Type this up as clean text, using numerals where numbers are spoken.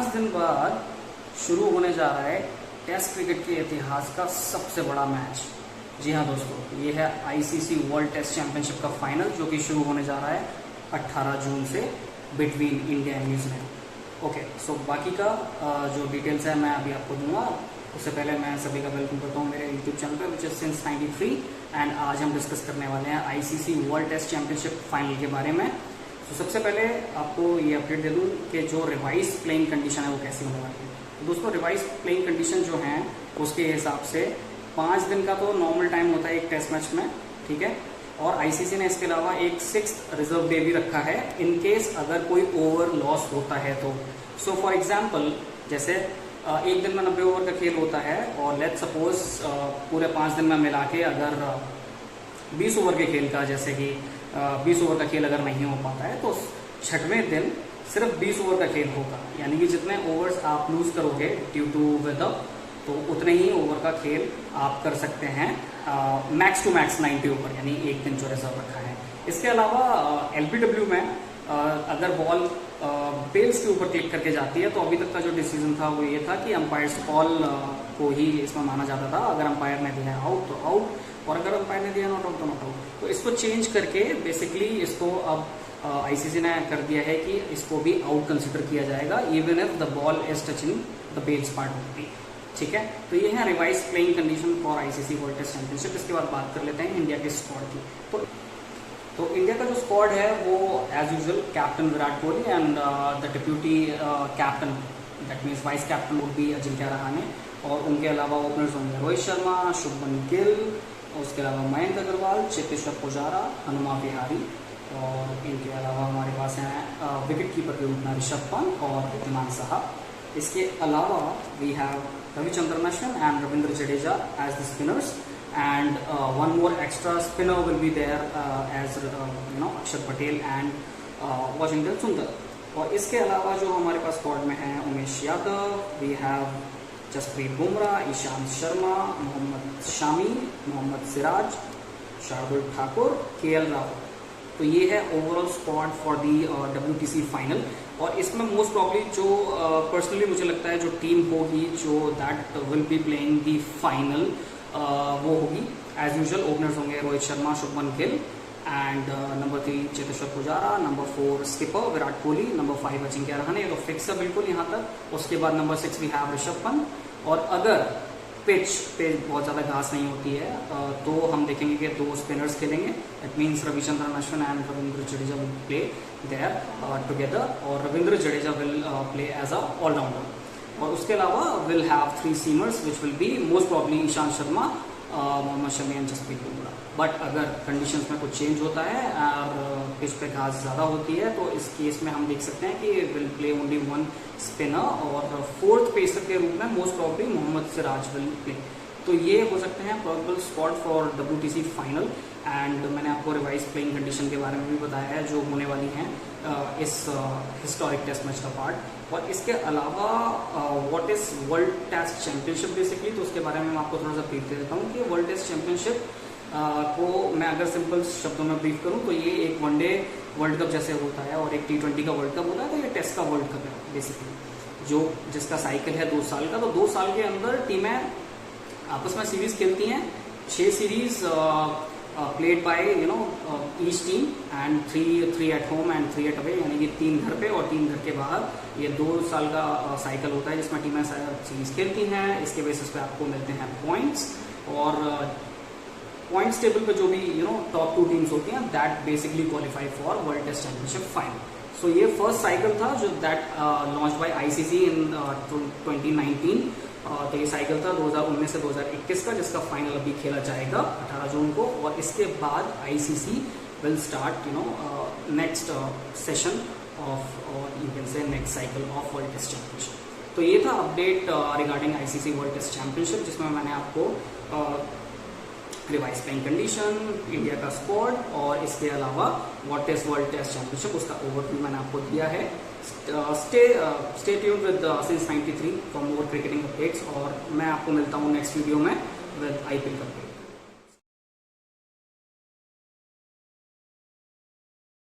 5 दिन बाद शुरू होने जा रहा है टेस्ट क्रिकेट के इतिहास का सबसे बड़ा मैच। जी हाँ दोस्तों, ये है आईसीसी वर्ल्ड टेस्ट चैंपियनशिप का फाइनल जो कि शुरू होने जा रहा है 18 जून से between India and New Zealand. Okay, so बाकी का जो डिटेल्स है मैं अभी आपको दूंगा। उससे पहले मैं सभी का वेलकम करता हूँ मेरे यूट्यूब चैनल पर विच इज सिंस 93 एंड आज हम डिस्कस करने वाले हैं ICC world test championship final के बारे में। तो सबसे पहले आपको ये अपडेट दे दूँ कि जो रिवाइज प्लेइंग कंडीशन है वो कैसी होने वाली है। तो दोस्तों रिवाइज प्लेइंग कंडीशन जो है उसके हिसाब से 5 दिन का तो नॉर्मल टाइम होता है एक टेस्ट मैच में, ठीक है। और आईसीसी ने इसके अलावा एक 6th रिजर्व डे भी रखा है इन केस अगर कोई ओवर लॉस होता है तो। सो फॉर एग्जाम्पल जैसे एक दिन में 90 ओवर का खेल होता है और लेट्स सपोज पूरे 5 दिन में मिला के अगर 20 ओवर के खेल का जैसे कि 20 ओवर का खेल अगर नहीं हो पाता है तो 6वें दिन सिर्फ 20 ओवर का खेल होगा, यानी कि जितने ओवर्स आप लूज करोगे ड्यू टू वेदर तो उतने ही ओवर का खेल आप कर सकते हैं मैक्स टू मैक्स 90 ओवर, यानी एक दिन जो रिजर्व रखा है। इसके अलावा एलबीडब्ल्यू में अगर बॉल बेल्स के ऊपर क्लिक करके जाती है तो अभी तक का जो डिसीजन था वो ये था कि अंपायर्स कॉल को ही इसमें माना जाता था। अगर अंपायर ने दिया आउट तो आउट और अगर अंपायर ने दिया नॉट आउट तो नॉट आउट। तो इसको चेंज करके बेसिकली इसको अब आईसीसी ने कर दिया है कि इसको भी आउट कंसिडर किया जाएगा even if the ball is touching the bails part only, ठीक है। तो ये है revise playing condition for ICC world test championship. इसके बाद बात कर लेते हैं इंडिया के स्क्वाड की। तो इंडिया का जो स्क्वाड है वो as usual captain Virat Kohli and the deputy captain that means vice captain would be Ajinkya Rahane, और उनके अलावा ओपनर्स होंगे रोहित शर्मा, शुभमन गिल, उसके अलावा मयंक अग्रवाल, चेतेश्वर पुजारा, हनुमा विहारी, और इनके अलावा हमारे पास हैं विकेट कीपर के रूप में ऋषभ पंत और ऋद्धिमान साहा। इसके अलावा we have Ravichandran Ashwin and Ravindra Jadeja as the spinners and one more extra spinner will be there as अक्षर पटेल and Washington Sundar। और इसके अलावा जो हमारे पास स्क्वाड में है Umesh Yadav, we have Jasprit Bumrah, Ishant Sharma, Mohammed Shami, Mohammed Siraj, Shardul Thakur, KL Rahul. तो ये है overall squad for the WTC final. और इसमें मोस्ट प्रॉब्ली जो पर्सनली मुझे लगता है जो टीम होगी जो that will be playing the final वो होगी एज यूजुअल। ओपनर्स होंगे Rohit Sharma, Shubman Gill and number 3 Cheteshwar Pujara, number 4 skipper Virat Kohli, number 5 Ajinkya Rahane. तो फिक्स है बिल्कुल यहाँ तक। उसके बाद number 6 we have Rishabh Pant. और अगर पिच पे बहुत ज़्यादा घास नहीं होती है तो हम देखेंगे कि 2 स्पिनर्स खेलेंगे। It means Ravichandran Ashwin and Ravindra Jadeja will play there together, और Ravindra Jadeja will play as a all rounder. और उसके अलावा will have 3 seamers which will be most probably Ishant Sharma, Mohammed Shami and Jasprit Bumrah. But अगर कंडीशंस में कुछ चेंज होता है और पिच पे घास ज़्यादा होती है तो इस केस में हम देख सकते हैं कि विल प्ले ओनली 1 स्पिनर, और 4th पेसर के रूप में most probably Mohammed Siraj will play. तो ये हो सकते हैं probable squad for WTC final. And मैंने आपको रिवाइज प्लेइंग कंडीशन के बारे में भी बताया है जो होने वाली हैं इस हिस्टोरिक टेस्ट मैच का पार्ट। और इसके अलावा what is world test championship basically, तो उसके बारे में मैं आपको थोड़ा सा ब्रीफ दे देता हूँ कि वर्ल्ड टेस्ट चैंपियनशिप को मैं अगर सिंपल शब्दों में ब्रीफ करूँ तो ये एक वनडे वर्ल्ड कप जैसे होता है और एक T20 का वर्ल्ड कप होता है, तो ये टेस्ट का वर्ल्ड कप है बेसिकली, जो जिसका साइकिल है 2 साल का। तो 2 साल के अंदर टीमें आपस में सीरीज खेलती हैं। 6 series played by each team and 3 at home and 3 at away, यानी कि 3 घर पे और 3 घर के बाहर। ये 2 साल का साइकिल होता है जिसमें टीमें सीरीज खेलती हैं। इसके बेसिस पे आपको मिलते हैं पॉइंट्स, और पॉइंट्स टेबल पे जो भी टॉप 2 टीम्स होती हैं that basically qualify for world test championship final. So ये फर्स्ट साइकिल था जो that launch by ICC in 2019। तो ये साइकिल था 2019 से 2021 का, जिसका फाइनल अभी खेला जाएगा 18 जून को। और इसके बाद ICC will start next session of, और you can say next cycle of world test championship. तो ये था update regarding ICC world test championship, जिसमें मैंने आपको रिवाइज प्लेइंग कंडीशन, इंडिया का स्क्वाड और इसके अलावा what is world test championship उसका ओवरव्यू मैंने आपको दिया है। Stay tuned with since 93 for more cricketing updates, और मैं आपको मिलता हूँ नेक्स्ट वीडियो में विद आईपीएल अपडेट।